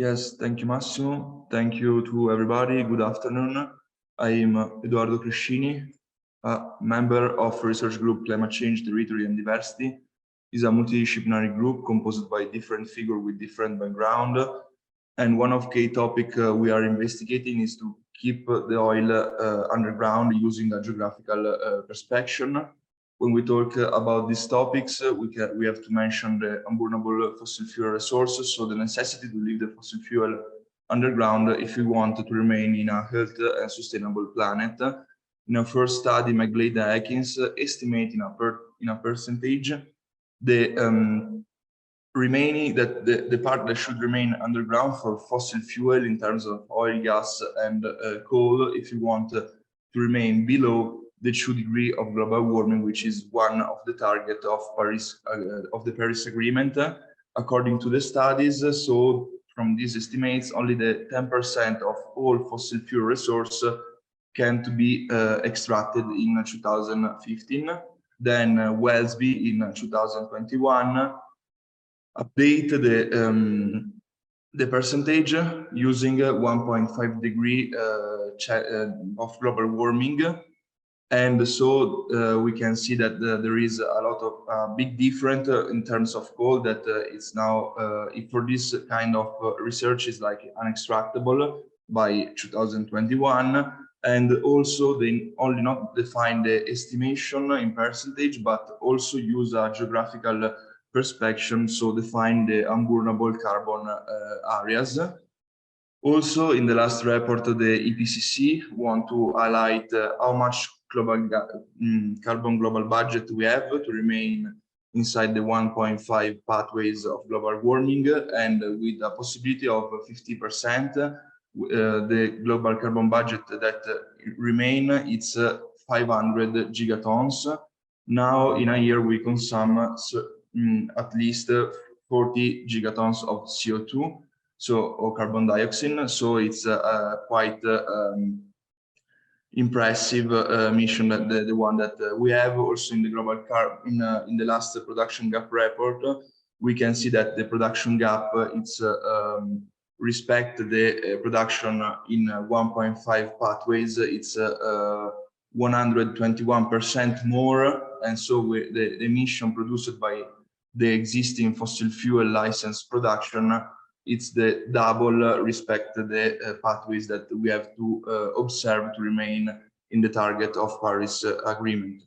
Yes, thank you, Massimo. Thank you to everybody. Good afternoon. I am Edoardo Crescini, a member of research group Climate Change, Territory and Diversity. It's a multidisciplinary group composed by different figures with different background. And one of key topic we are investigating is to keep the oil underground using a geographical perspective. When we talk about these topics, we have to mention the unburnable fossil fuel resources, so the necessity to leave the fossil fuel underground if we want to remain in a healthy and sustainable planet. In our first study, McGlade and Atkins estimate in a percentage the remaining the part that should remain underground for fossil fuel in terms of oil, gas, and coal, if you want to remain below the 2 degrees of global warming, which is one of the target of the Paris Agreement, according to the studies. So from these estimates, only the 10% of all fossil fuel resource can to be extracted in 2015. Then Wellesby in 2021 update the percentage using 1.5 degree of global warming. And so we can see that there is a lot of big difference in terms of coal that it's now, for this kind of research is like unextractable by 2021. And also they only not define the estimation in percentage, but also use a geographical perspective, so define the unburnable carbon areas. Also, in the last report, the IPCC want to highlight how much carbon global budget we have to remain inside the 1.5 pathways of global warming, and with a possibility of 50%, the global carbon budget that remain, it's 500 gigatons. Now, in a year, we consume at least 40 gigatons of CO2, or carbon dioxide. So it's quite impressive mission that the one that we have. Also in the global in the last production gap report, we can see that the production gap it's respect the production in 1.5 pathways. It's 121% more, and so the emission produced by the existing fossil fuel license production, it's the double respect to the pathways that we have to observe to remain in the target of Paris Agreement.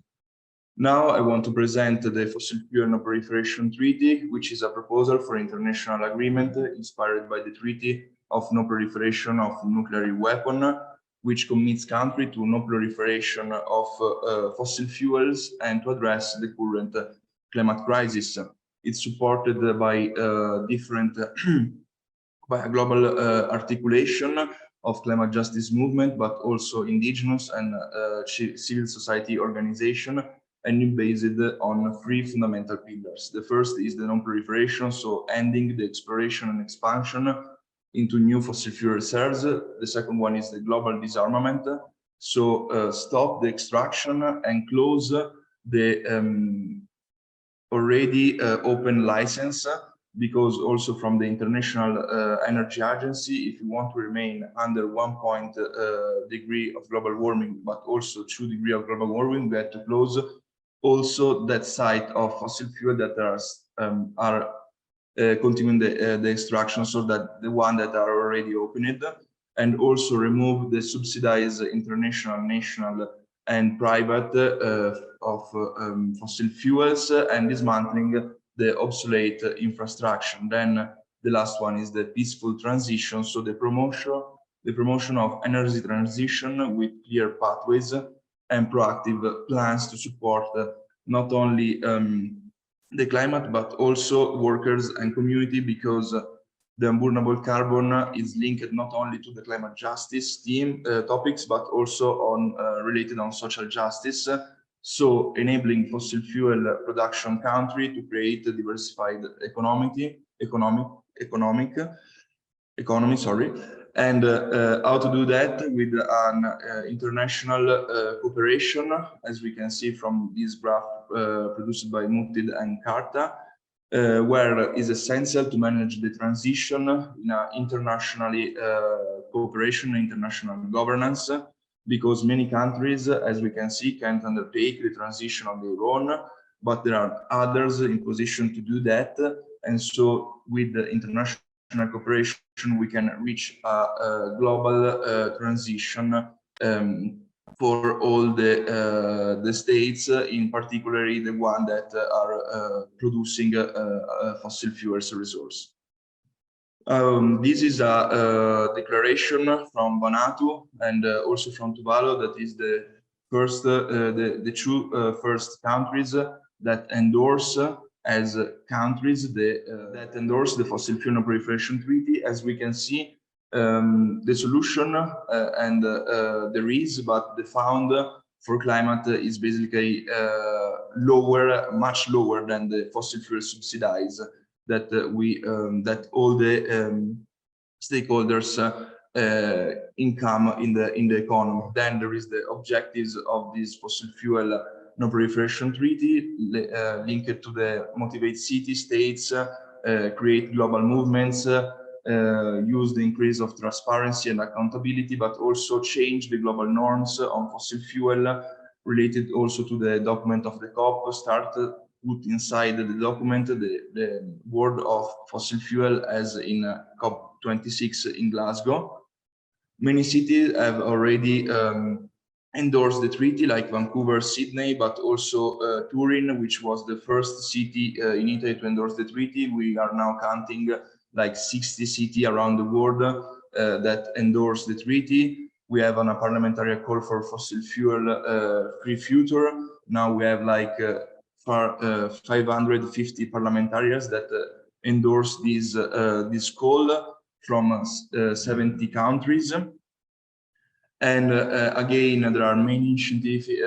Now I want to present the Fossil Fuel Non-Proliferation Treaty, which is a proposal for international agreement inspired by the Treaty of Non-Proliferation of Nuclear Weapon, which commits country to no proliferation of fossil fuels and to address the current climate crisis. It's supported by different by a global articulation of climate justice movement, but also indigenous and civil society organization, and based on 3 fundamental pillars. The first is the non-proliferation, so ending the exploration and expansion into new fossil fuel reserves. The second one is the global disarmament, so stop the extraction and close the already open license, because also from the International Energy Agency, if you want to remain under 1 degree of global warming, but also 2 degrees of global warming, we have to close also that site of fossil fuel that are continuing the extraction, so that the one that are already opened, and also remove the subsidized international, national, and private of fossil fuels, and dismantling the obsolete infrastructure. Then the last one is the peaceful transition, so the promotion of energy transition with clear pathways and proactive plans to support not only the climate, but also workers and community, because the unburnable carbon is linked not only to the climate justice topics, but also on related on social justice. So enabling fossil fuel production country to create a diversified economy, and how to do that with an international cooperation, as we can see from this graph produced by Mutid and Carta. where it is essential to manage the transition in internationally cooperation, international governance, because many countries, as we can see, can't undertake the transition on their own, but there are others in position to do that. And so with the international cooperation, we can reach a global transition for all the states, in particular the one that are producing fossil fuels resource. This is a declaration from Vanuatu and also from Tuvalu, that is the first, the two first countries that endorse as countries that endorse the Fossil Fuel Non-Proliferation Treaty. As we can see, the solution there is, but the fund for climate is basically lower, much lower than the fossil fuel subsidies that that all the stakeholders income in the economy. Then there is the objectives of this fossil fuel non-proliferation treaty linked to the motivate city states, create global movements, use the increase of transparency and accountability, but also change the global norms on fossil fuel, related also to the document of the COP, put inside the document the word of fossil fuel as in COP26 in Glasgow. Many cities have already endorsed the treaty, like Vancouver, Sydney, but also Turin, which was the first city in Italy to endorse the treaty. We are now counting like 60 cities around the world that endorse the treaty. We have a parliamentary call for fossil fuel free future. Now we have like 550 parliamentarians that endorse this call from 70 countries. And again, there are many scientific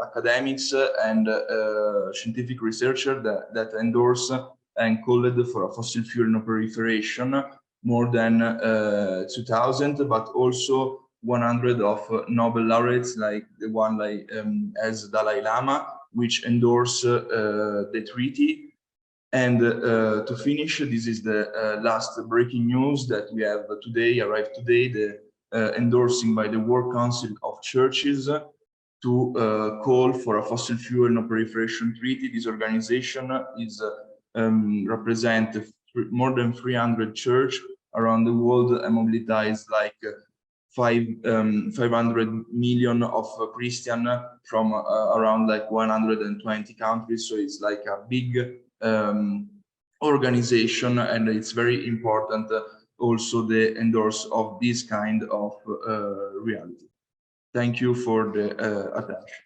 academics and scientific researchers that endorse and called for a fossil fuel non-proliferation, more than 2,000, but also 100 of Nobel laureates, like the one like as Dalai Lama, which endorse the treaty. And to finish, this is the last breaking news that we have today, arrived today, the endorsing by the World Council of Churches to call for a fossil fuel non-proliferation treaty. This organization is represent more than 300 churches around the world and mobilized like 500 million of Christian from around like 120 countries. So it's like a big organization, and it's very important also the endorse of this kind of reality. Thank you for the attention.